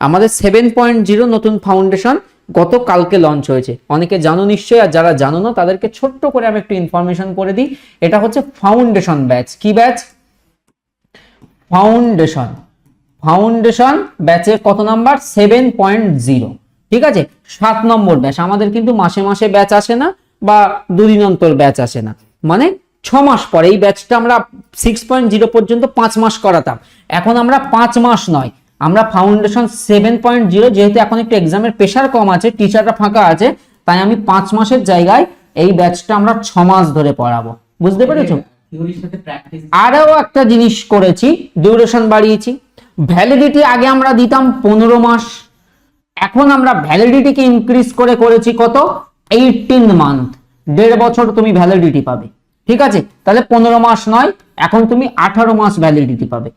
আমাদের 7.0 নতুন ফাউন্ডেশন গতকালকে লঞ্চ হয়েছে, অনেকে জানো নিশ্চয়ই, আর যারা জানো না তাদেরকে ছোট্ট করে আমি একটু ইনফরমেশন করে দিই। এটা হচ্ছে ফাউন্ডেশন ব্যাচ। কি ব্যাচ? ফাউন্ডেশন। ফাউন্ডেশন ব্যাচের কত নাম্বার? 7.0। ঠিক আছে, 7 নম্বর ব্যাচ। আমাদের কিন্তু মাসে মাসে ব্যাচ আসে না বা দুদিন অন্তর ব্যাচ আসে না, মানে 6 মাস পরে। এই ব্যাচটা আমরা 6.0 পর্যন্ত 5 মাস করাতাম, এখন আমরা 5 মাস নয়, আমরা ফাউন্ডেশন 7.0, যেহেতু এখন একটু এক্সামের প্রেশার কম আছে, টিচাররা ফাঁকা আছে, তাই আমি 5 মাসের জায়গায় এই ব্যাচটা আমরা 6 মাস ধরে পড়াবো। বুঝতে পেরেছো? আরো একটা জিনিস করেছি, ডিউরেশন বাড়িয়েছি। ভ্যালিডিটি আগে আমরা দিতাম 15 মাস, এখন আমরা ভ্যালিডিটিকে ইনক্রিজ করে করেছি কত? 18 মান্থ। 1.5 বছর তুমি ভ্যালিডিটি পাবে। ঠিক আছে, তাহলে 15 মাস নয়, এখন তুমি 18 মাস ভ্যালিডিটি পাবে।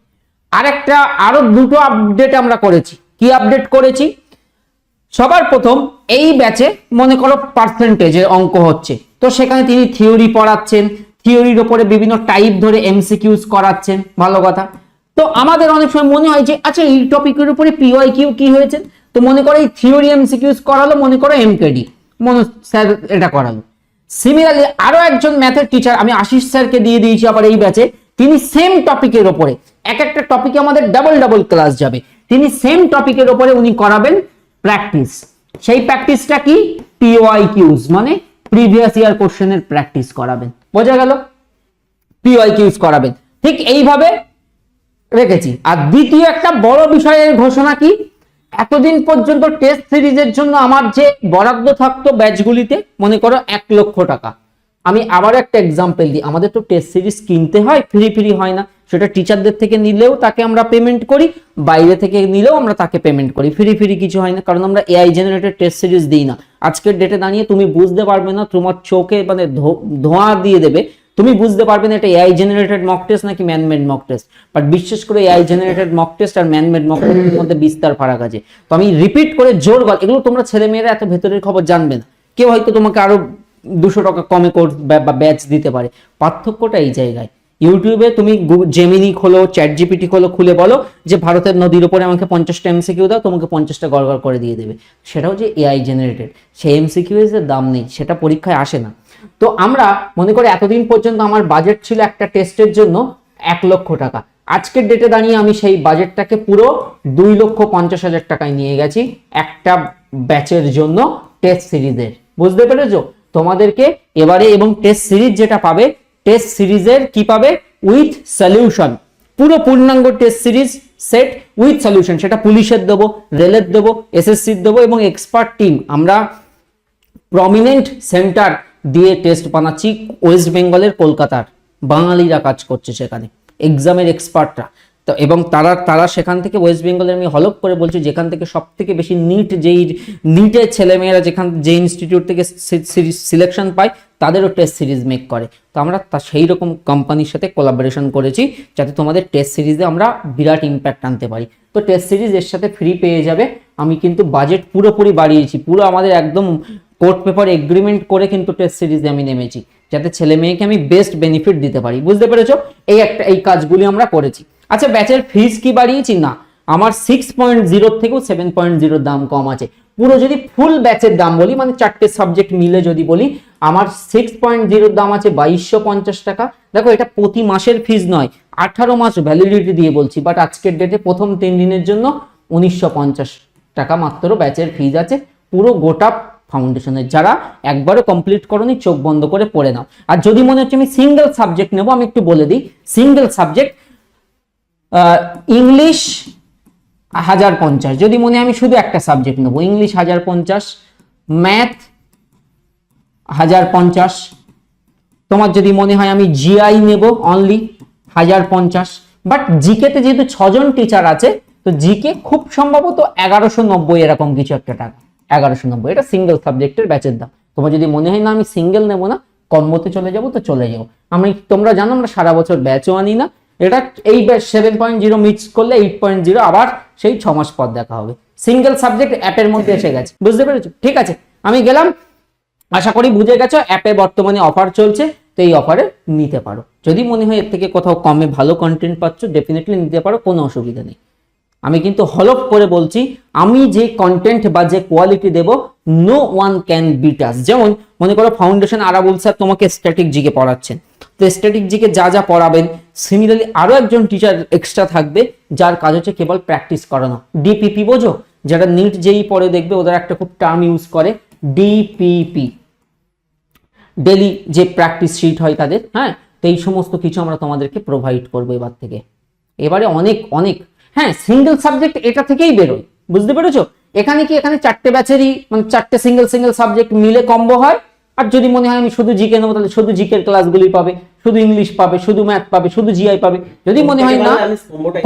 আরো দুটো আপডেট আমরা করেছি। কি আপডেট করেছি? সবার প্রথম, এই ব্যাচে মনে করো পার্সেন্টেজের অঙ্ক হচ্ছে, তো সেখানে তিনি থিওরি পড়াচ্ছেন, থিওরির উপরে বিভিন্ন টাইপ ধরে এমসিকিউজ করাচ্ছেন, ভালো কথা। তো আমাদের অনেক সময় মনে হয় যে আচ্ছা এই টপিকের উপরে পিওয়াইকিউ কি হয়েছে, তো মনে করো এই থিওরি এমসিকিউজ করালো, মনে করো এমকেডি মনে স্যার এটা করালো। সিমিলারলি আরো একজন ম্যাথের টিচার আমি আশিস স্যারকে দিয়ে দিয়েছি আবার এই ব্যাচে, তিনি সেম টপিকের উপরে, এক একটা টপিকে আমাদের ডাবল ক্লাস যাবে, তিনি সেম টপিকের উপরে উনি করাবেন প্র্যাকটিস। সেই প্র্যাকটিসটা কি? পিওয়াইকিউজ, মানে প্রিভিয়াস ইয়ার কোশ্চেনের প্র্যাকটিস করাবেন। বোঝা গেল? পিওয়াইকিউজ করাবেন, ঠিক এইভাবে রেখেছি। আর দ্বিতীয় একটা বড় বিষয়ের ঘোষণা কি, এতদিন পর্যন্ত টেস্ট সিরিজের জন্য আমার যে বরাদ্দ থাকতো ব্যাচগুলিতে, মনে করো 1 লক্ষ টাকা, আমি আবার একটা এক্সাম্পল দিই, আমাদের তো টেস্ট সিরিজ কিনতে হয়, ফ্রি হয় না, সেটা টিচারদের থেকে নিলেও তাকে আমরা পেমেন্ট করি, বাইরে থেকে নিলেও আমরা তাকে পেমেন্ট করি, ফ্রি কিছু হয় না, কারণ আমরা এআই জেনারেটেড টেস্ট সিরিজ দিই না। আজকের ডেটে দাঁড়িয়ে তুমি বুঝতে পারবে না, তোমার চোখে মানে ধোঁয়া দিয়ে দেবে, তুমি বুঝতে পারবে না এটা এআই জেনারেটেড মক টেস্ট নাকি ম্যানমেড মক টেস্ট। বাট বিশেষ করে এআই জেনারেটেড মক টেস্ট আর ম্যানমেড মক টেস্টের মধ্যে বিস্তার ফারাক আছে। তো আমি রিপিট করে জোর গল, এগুলো তোমরা ছেলেমেয়েরা এত ভেতরের খবর জানবে না, কেউ হয়তো তোমাকে আরো 200 টাকা কমে কোর্স বা ব্যাচ দিতে পারে, পার্থক্যটা এই জায়গায়। ইউটিউবে তুমি জেমিনি খোলো, চ্যাট জিপিটি খোলো, খুলে বলো যে ভারতের নদীর উপরে আমাকে 50টা এমসিকিউ দাও, তোমাকে 50টা গড়গড় করে দিয়ে দেবে। সেটাও যে এআই জেনারেটেড, সেই এমসিকিউ এর দাম নেই, সেটা পরীক্ষায় আসে না। তো আমরা মনে করি এতদিন পর্যন্ত আমার বাজেট ছিল একটা টেস্টের জন্য 1 লক্ষ টাকা, আজকের ডেটে দাঁড়িয়ে আমি সেই বাজেটটাকে পুরো 2,50,000 টাকায় নিয়ে গেছি একটা ব্যাচের জন্য টেস্ট সিরিজের। বুঝতে পেরেছো? তোমাদেরকে এবারে এবং টেস্ট সিরিজ যেটা পাবে, টেস্ট সিরিজের কি পাবে? উইথ সলিউশন, পুরো পূর্ণাঙ্গ test series set with solution. সেটা পুলিশের দেবো, রেলের দেবো, এসএসসির দেবো, এবং এক্সপার্ট টিম, আমরা প্রমিনেন্ট সেন্টার দিয়ে টেস্ট বানাচ্ছি, ওয়েস্ট বেঙ্গলের, কলকাতার বাঙালিরা কাজ করছে সেখানে, এক্সামের এক্সপার্টরা। তো এবং তারা সেখান থেকে, ওয়েস্ট বেঙ্গলের আমি হলপ করে বলছি, যেখান থেকে সব থেকে বেশি নিটের ছেলেমেয়েরা যে ইনস্টিটিউট থেকে সিলেকশন পায়, তাদেরও টেস্ট সিরিজ মেক করে। তো আমরা সেই রকম কোম্পানির সাথে কোলাবোরেশন করেছি, যাতে তোমাদের টেস্ট সিরিজে আমরা বিরাট ইম্প্যাক্ট আনতে পারি। তো টেস্ট সিরিজ এর সাথে ফ্রি পেয়ে যাবে। আমি কিন্তু বাজেট পুরোপুরি বাড়িয়েছি, পুরো আমাদের একদম কোর্ট পেপার এগ্রিমেন্ট করে কিন্তু টেস্ট সিরিজে আমি নেমেছি, যাতে ছেলে মেয়েকে আমি বেস্ট বেনিফিট দিতে পারি। বুঝতে পেরেছো? এই কাজগুলি আমরা করেছি। আচ্ছা, ব্যাচের ফিস কি বাড়িয়েছি? না, আমার 6.0 থেকেও 7.0 দাম কম আছে। পুরো যদি ফুল ব্যাচের দাম বলি, মানে 4টে সাবজেক্ট মিলে যদি বলি, আমার 6.0 দাম আছে 2250 টাকা। দেখো, এটা প্রতি মাসের ফিস নয়, 18 মাস ভ্যালিডিটি দিয়ে বলছি, বাট আজকের ডেটে প্রথম 3 দিনের জন্য 1950 টাকা মাত্র ব্যাচের ফিস আছে, পুরো গোটা ফাউন্ডেশনের। যারা একবারও কমপ্লিট করোনি, চোখ বন্ধ করে পড়ে নাও। আর যদি মনে হচ্ছে আমি সিঙ্গেল সাবজেক্ট নেবো, আমি একটু বলে দিই, সিঙ্গেল সাবজেক্ট ইংলিশ 1050, যদি মনে আমি শুধু একটা সাবজেক্ট নেবো, ইংলিশ 1050, ম্যাথ 1050, তোমার যদি মনে হয় আমি জিআই নেব অনলি 1050। বাট জিকেতে যেহেতু 6 জন টিচার আছে, তো জিকে খুব সম্ভবত 1190 এরকম কিছু একটা টাকা, 1190, এটা সিঙ্গেল সাবজেক্টের ব্যাচের দাম। তোমার যদি মনে হয় না আমি সিঙ্গেল নেবো না, কম্বোতে চলে যাবো, তো চলে যাও। তোমরা জানো আমরা সারা বছর ব্যাচও আনি না, এটা এই ব্যাচ 7.0 মিক্স করলে 8.0, আবার সেই 6 মাস পর দেখা হবে। সিঙ্গেল সাবজেক্ট অ্যাপের মধ্যে এসে গেছে। বুঝতে পেরেছো? ঠিক আছে, আমি গেলাম, আশা করি বুঝে গেছো। অ্যাপে বর্তমানে অফার চলছে, তো এই অফারে নিতে পারো। যদি মনে হয় এর থেকে কোথাও কমে ভালো কন্টেন্ট পাচ্ছ, ডেফিনেটলি নিতে পারো, কোনো অসুবিধা নেই। আমি কিন্তু হলফ করে বলছি, আমি যে কন্টেন্ট বা যে কোয়ালিটি দেব, no one can beat us. যেমন মনে করো ফাউন্ডেশন আরাবুল স্যার তোমাকে স্ট্যাটিক জিকে পড়াচ্ছেন, তো স্ট্যাটিক জিকে যা যা পড়াবেন, সিমিলারলি আরো একজন টিচার এক্সট্রা থাকবে যার কাজ হচ্ছে কেবল প্র্যাকটিস করানো। ডিপিপি বোঝো, যারা নিট যেই পরে দেখবে ওদের একটা খুব টার্ম ইউজ করে, ডিপিপি, ডেলি যে প্র্যাকটিস শিট হয় তাদের, হ্যাঁ, তো এই সমস্ত কিছু আমরা তোমাদেরকে প্রোভাইড করবো এবার থেকে। এবারে অনেক অনেক, হ্যাঁ, সিঙ্গেল সাবজেক্ট এটা থেকেই বেরোয়, বুঝতে পেরেছো? এখানে কি, এখানে 4টে ব্যাচেরই মানে 4টে সিঙ্গেল সাবজেক্ট মিলে কম্বো হয়। আর যদি মনে হয় আমি শুধু জিকে নেবো, তাহলে শুধু জিকের ক্লাসগুলি পাবে, শুধু ইংলিশ পাবে, শুধু ম্যাথ পাবে, শুধু জিআই পাবে। যদি মনে হয় না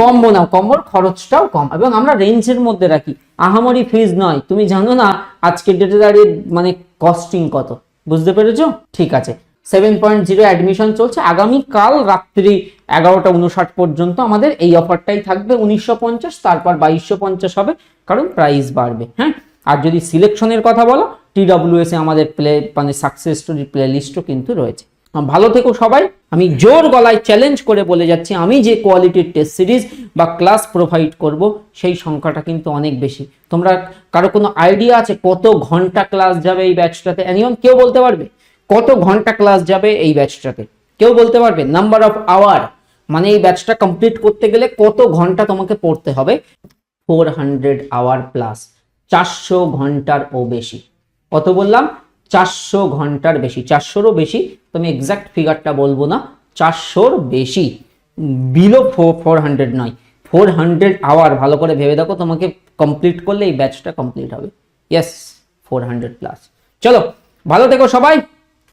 কম্বো নাও, কম্বোর খরচটাও কম এবং আমরা রেঞ্জের মধ্যে রাখি, আহামরি ফিজ নয়। তুমি জানো না আজকের ডেটে দাঁড়িয়ে মানে কস্টিং কত, বুঝতে পেরেছো? ঠিক আছে, 7.0 অ্যাডমিশন চলছে, আগামীকাল রাত্রি 11:59 পর্যন্ত আমাদের এই অফারটাই থাকবে 1950, তারপর 2250 হবে, কারণ প্রাইস বাড়বে। হ্যাঁ, আর যদি সিলেকশনের কথা বলো, TWS এ আমাদের মানে সাকসেস স্টোরি প্লে লিস্টও কিন্তু রয়েছে। ভালো থেকো সবাই। আমি জোর গলায় চ্যালেঞ্জ করে বলে যাচ্ছি, আমি যে কোয়ালিটির টেস্ট সিরিজ বা ক্লাস প্রোভাইড করব সেই সংখ্যাটা কিন্তু অনেক বেশি। তোমরা কারো কোনো আইডিয়া আছে কত ঘন্টা ক্লাস যাবে এই ব্যাচটাতে? এনিওয়ান, কেউ বলতে পারবে কত ঘন্টা ক্লাস যাবে এই ব্যাচটাতে? কেউ বলতে পারবে? নাম্বার অফ আওয়ার, মানে এই ব্যাচটা কমপ্লিট করতে গেলে কত ঘন্টা তোমাকে পড়তে হবে? 400 আওয়ার প্লাস, 400 ঘন্টার ও বেশি। কত বললাম? 400 ঘন্টার বেশি, 400রও বেশি, তুমি এক্সাক্ট ফিগারটা বলবো না, 400র বেশি, বিলো 400 নয়, 400 আওয়ার। ভালো করে ভেবে দেখো, তোমাকে কমপ্লিট করলে এই ব্যাচটা কমপ্লিট হবে। Yes, 400 plus. চলো, ভালো থেকো সবাই।